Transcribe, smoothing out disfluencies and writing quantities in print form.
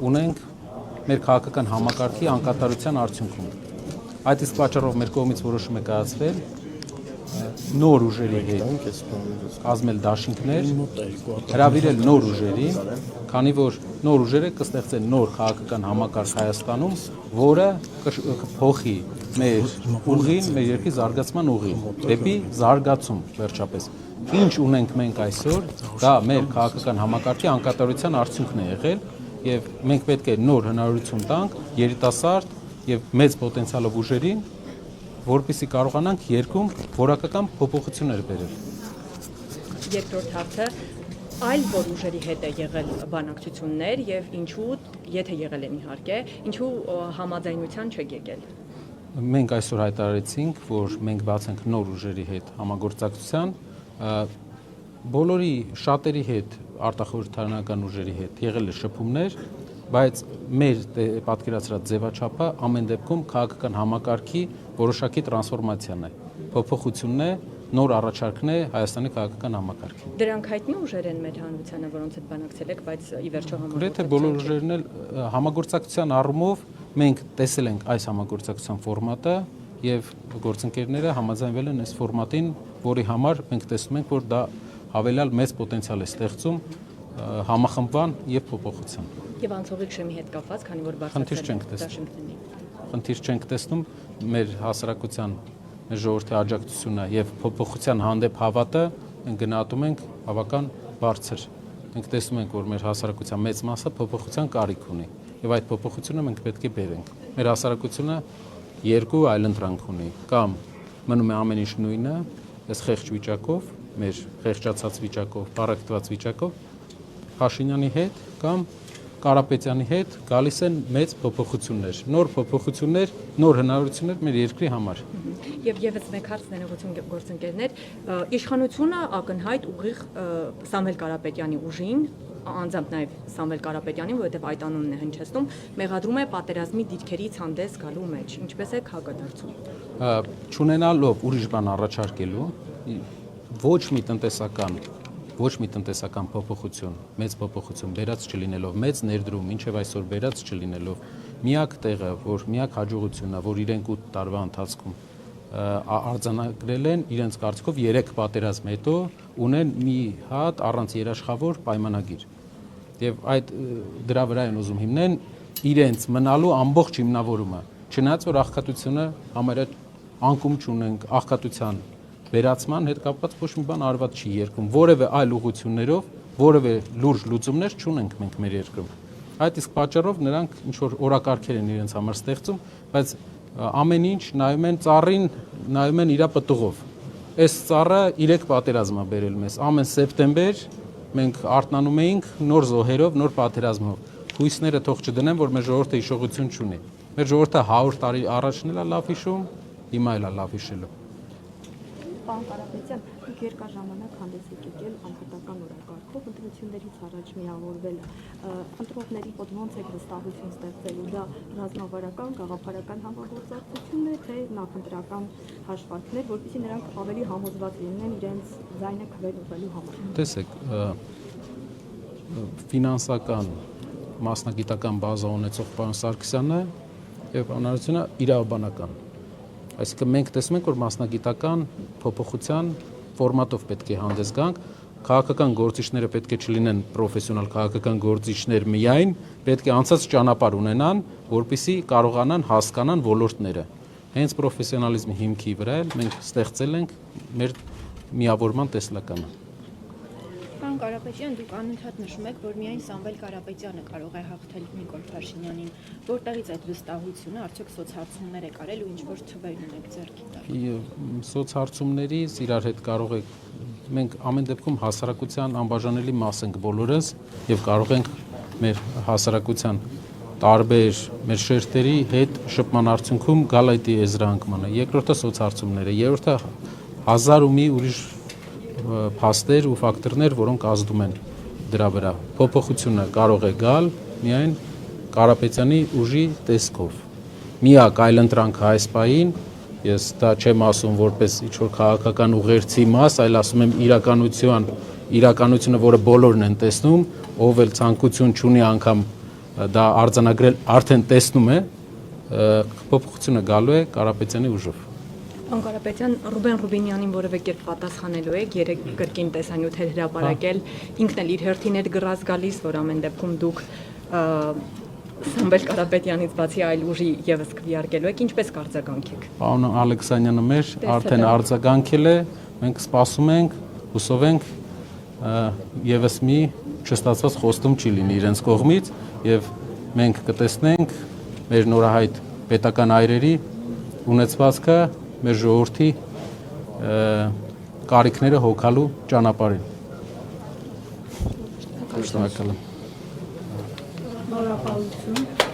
ունենք մեր քաղաքական համակարգի անկատարության արդյունքում։ Այդ իսկ պատճառով մեր կողմից որոշում է կայացվել նոր ուժերի հետ կազմել դաշինքներ, հրավիրել նոր ուժերի, քանի որ նոր ուժերը կստեղծեն նոր քաղաքական համակարգ Հայաստանում, որը կփոխի մեր ուղին, մեր երկրի զարգացման ուղին, դեպի զարգացում վերջապես։ Ինչ ունենք մենք այսօր, դա մեր քաղաքական համակարգի անկատարության արդյունքն է եղել, եւ մենք պետք է նոր հնարավորություն տանք երիտասարդ եւ մեծ պոտենցիալով ուժերին, որպեսզի կարողանանք երկրում որակական փոփոխություններ բերել։ Երկրորդ հարցը, այլ որ ուժերի հետ է եղել բանակցություններ եւ ինչու, եթե եղել են իհարկե, ինչու համաձայնության չեք եկել։ Մենք այսօր հայտարարեցինք, որ մենք բաց ենք նոր ուժերի հետ համագործակցության, բոլորի շատերի հետ, արտախորհրդարանական ուժերի հետ եղել է շփումներ, բայց մեր պատկերացրած ձևաչափը ամեն դեպքում քաղաքական համակարգի որոշակի տրանսֆորմացիան է, փոփոխությունն է, նոր առաջարկն է Հայաստանի քաղաքական համակարգին։ Դրանք հայտնի ուժեր են մեր հանրությանը, որոնց հետ բանակցել եք, բայց ի վերջո համագործակցության։ Գրեթե բոլոր ուժերն էլ համագործակցության առումով մենք տեսել ենք այս համագործակցության ֆորմատը եւ գործընկերները համաձայնվել են այս ֆորմատին, որի համար մենք տեսնում ենք, որ դա հավելյալ մեծ պոտենցիալ է ստեղծում համախմբման եւ փոփոխության։ Եվ անցողիկ շեմի հետ կապված, քանի որ բարձրացել խնդիր չենք տեսնում մեր հասարակության, մեր ժողովրդի աջակցությունը եւ փոփոխության հանդեպ հավատը մենք գնահատում ենք բավական բարձր։ Մենք տեսնում ենք, որ մեր հասարակության մեծ մասը փոփոխության կարիք ունի եւ այդ փոփոխությունը մենք պետք է բերենք։ Մեր հասարակությունը երկու այլընտրանք ունի, կամ մնում է ամեն ինչ նույնը, այս խեղճ վիճակով, մեր խեղճացած վիճակով, բարեկտված վիճակով Փաշինյանի հետ կամ Կարապետյանի հետ գալիս են մեծ փոփոխություններ, նոր փոփոխություններ, նոր հնարավորություններ մեր երկրի համար։ Եվ եւս մեկ հարց ներողություն գործընկերներ, իշխանությունը ակնհայտ ուղիղ Սամվել Կարապետյանի ուժին, անձամբ նաեւ Սամվել Կարապետյանին, որովհետեւ այդ անունն է հնչեցնում, մեղադրում է պատերազմի դիրքերից հանդես գալու մեջ։ Ինչպես է հակադարձում։ Չունենալով ուրիշ բան առաջարկելու, ոչ մի տնտեսական փոփոխություն, մեծ փոփոխություն բերած չլինելով, մեծ ներդրում, ինչև այսօր բերած չլինելով, միակ տեղը, որ միակ հաջողությունն է, որ իրենք 8 տարվա ընթացքում արձանագրել են իրենց կարծիքով 3 պատերազմ հետո ունեն մի հատ առանց երաշխավոր պայմանագիր։ Եվ դրա վրա են ուզում հիմնեն իրենց մնալու ամբողջ հիմնավորումը, չնայած որ աղքատությունը համարյա անկում չունենք, աղքատության վերացման հետ կապված ոչ մի բան արված չի երկրում, որևէ այլ ուղղություններով, որևէ լուրջ լուծումներ չունենք մենք մեր երկրում։ Այդ իսկ պատճառով նրանք ինչ որ օրակարգեր են իրենց համար ստեղծում, բայց ամեն ինչ նայում են ծառին, նայում են իր պտուղով։ Այս ծառը 3 պատերազմ է բերել մեզ։ Ամեն սեպտեմբեր մենք արթնանում էինք նոր զոհերով, նոր պատերազմով։ Հույսները թող չդնեն, որ մեր ժողովուրդը հիշողություն չունի։ Մեր ժողովուրդը 100 տարի առաջն էլ լավ հիշում, հիմա էլ լավ հիշելու։ Պարոն Կարապետյան, դուք երկար ժամանակ հանդես եք եկել անհատական օրակարգով ընտրություններից առաջ միավորվել, ընտրողների մոտ ոնց եք վստահություն ստեղծելու, դա ռազմավարական, գաղափարական համագործակցություն է, թե նախընտրական հաշվարկներ, որպեսզի նրանք ավելի համոզված լինեն իրենց ձայնը քվեն ուղղելու համար։ Տեսեք, ֆինանսական, մասնագիտական բազա ունեցող պարոն Սարգսյանը եւ անհրաժեշտությունը իրավաբանական։ Այսինքն մենք տեսնում ենք, որ մասնագիտական փոփոխության ֆորմատով պետք է հանդես գանք, քաղաքական գործիչները պետք է չլինեն պրոֆեսիոնալ քաղաքական գործիչներ միայն, պետք է անցած ճանապարհ ունենան, որպեսզի կարողանան հասկանան ոլորտները։ Հենց պրոֆեսիոնալիզմի հիմքի վրա մենք ստեղծել ենք մեր միավորման տեսլականը։ Պարոն Կարապետյան, դուք անընդհատ նշում եք, որ միայն Սամվել Կարապետյանը կարող է հաղթել Նիկոլ Փաշինյանին։ Որտեղից այդ վստահությունը, արդյոք սոցհարցումներ եք արել ու ինչ-որ թվեր ունեք ձեռքի տալ։ Սոցհարցումներից իրար հետ կարող եք, մենք ամեն դեպքում հասարակության անբաժանելի մաս ենք բոլորս եւ կարող ենք մեր հասարակության տարբեր մեր շերտերի հետ շփման արդյունքում գալ այդ եզրանկմանը։ Երկրորդը սոցհարցումները, երրորդը հազար ու մի ուրիշ փաստեր ու ֆակտորներ, որոնք ազդում են դրա վրա։ Փոփոխությունը կարող է գալ միայն Կարապետյանի ուժի տեսքով։ Միակ այլընտրանքը այս պահին, ես դա չեմ ասում որպես ինչ-որ քաղաքական ուղերձի մաս, այլ ասում եմ իրականությունը, որը բոլորն են տեսնում, ով էլ ցանկություն չունի անգամ դա արձանագրել արդեն տեսնում է, փոփոխությունը գալու է Կարապետյանի ուժով։ Պարոն Կարապետյան, Ռուբեն Ռուբինյանին որևէ կերպ պատասխանելու եք, երեք կրկին տեսանյութեր հրապարակել, ինքն էլ իր հերթին էր գրած գալիս, որ ամեն դեպքում դուք Սամվել Կարապետյանից բացի այլ ուժի եւս քվեարկելու եք, ինչպես կարձագանքեք։ Պարոն Ալեքսանյանը մեր արդեն արձագանքել է, մենք սպասում ենք, հուսով ենք եւս մի չստացված խոստում չի լինի իրենց կողմից եւ մենք կտեսնենք մեր նորահայտ պետական այրերի ունեցվածքը մեր ժողովրդի կարիքները հոգալու ճանապարհին։ Շնորհակալ եմ։ Շնորհակալություն։